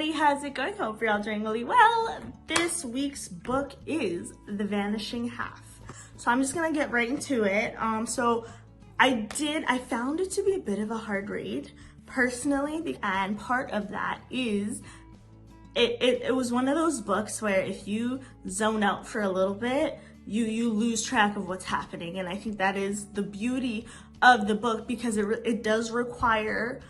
everybody, how's it going? Hope you're all doing really well. This week's book is The Vanishing Half. So I'm just gonna get right into it. I found it to be a bit of a hard read personally, and part of that is it was one of those books where if you zone out for a little bit, you lose track of what's happening. And I think that is the beauty of the book, because it does require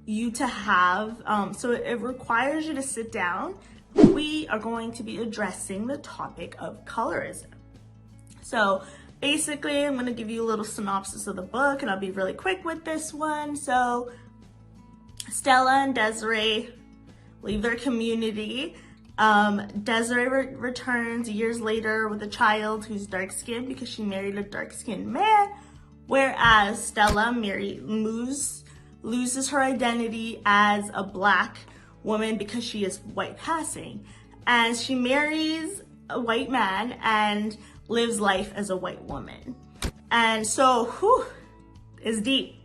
you to have, it requires you to sit down. We are going to be addressing the topic of colorism. So basically, I'm going to give you a little synopsis of the book, and I'll be really quick with this one. So Stella and Desiree leave their community. Desiree returns years later with a child who's dark-skinned because she married a dark-skinned man, whereas Stella loses her identity as a Black woman because she is white passing, and she marries a white man and lives life as a white woman. And so, it's deep.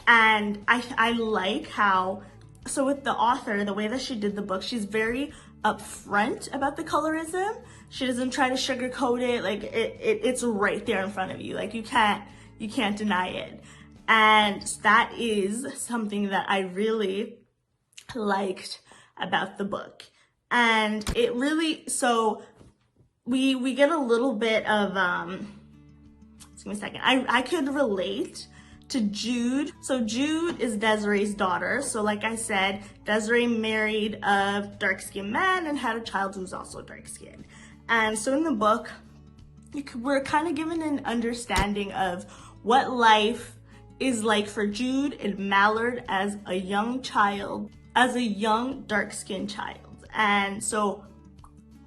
And I like how, so with the author, the way that she did the book, she's very upfront about the colorism. She doesn't try to sugarcoat it. Like it's right there in front of you. Like you can't deny it. And that is something that I really liked about the book. And it really, so we get a little bit of, excuse me a second, I could relate to Jude. So Jude is Desiree's daughter. So like I said, Desiree married a dark-skinned man and had a child who's also dark-skinned. And so in the book, we're kind of given an understanding of what life is like for Jude and Mallard as a young child, as a young dark-skinned child. And so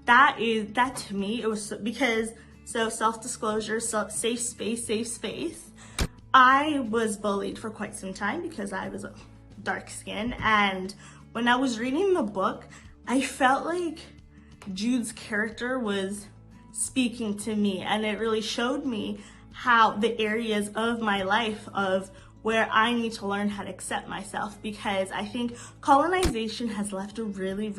that to me, it was because, so self-disclosure, safe space. I was bullied for quite some time because I was dark-skinned, and when I was reading the book, I felt like Jude's character was speaking to me, and it really showed me how the areas of my life of where I need to learn how to accept myself, because I think colonization has left a really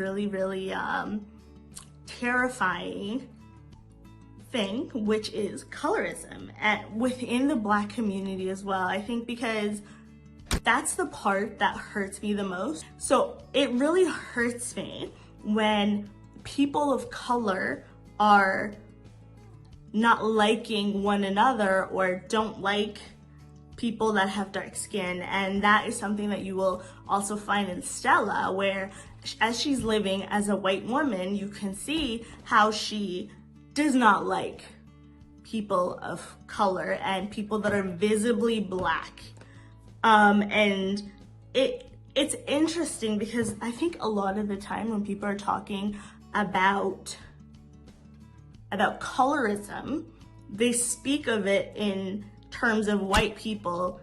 terrifying thing, which is colorism, and within the Black community as well. I think because that's the part that hurts me the most. So it really hurts me when people of color are not liking one another or don't like people that have dark skin. And that is something that you will also find in Stella, where as she's living as a white woman, you can see how she does not like people of color and people that are visibly Black. And it's interesting because I think a lot of the time when people are talking about colorism, they speak of it in terms of white people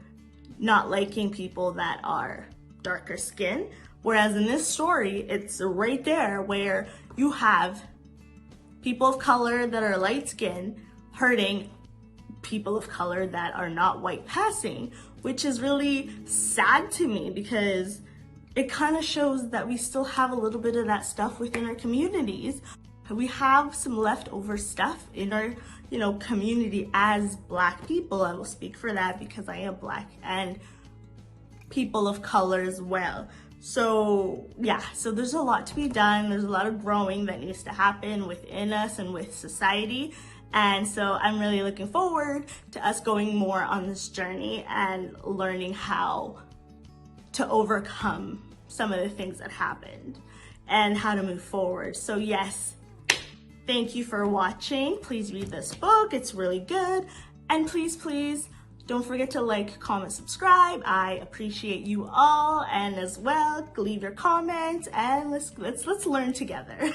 not liking people that are darker skin. Whereas in this story, it's right there where you have people of color that are light skinned hurting people of color that are not white passing, which is really sad to me because it kind of shows that we still have a little bit of that stuff within our communities. We have some leftover stuff in our, community as Black people. I will speak for that because I am Black, and people of color as well. So yeah, so there's a lot to be done. There's a lot of growing that needs to happen within us and with society. And so I'm really looking forward to us going more on this journey and learning how to overcome some of the things that happened and how to move forward. So yes, thank you for watching. Please read this book. It's really good. And please don't forget to like, comment, subscribe. I appreciate you all. And as well, leave your comments and let's learn together.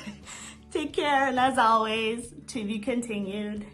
Take care. And as always, to be continued.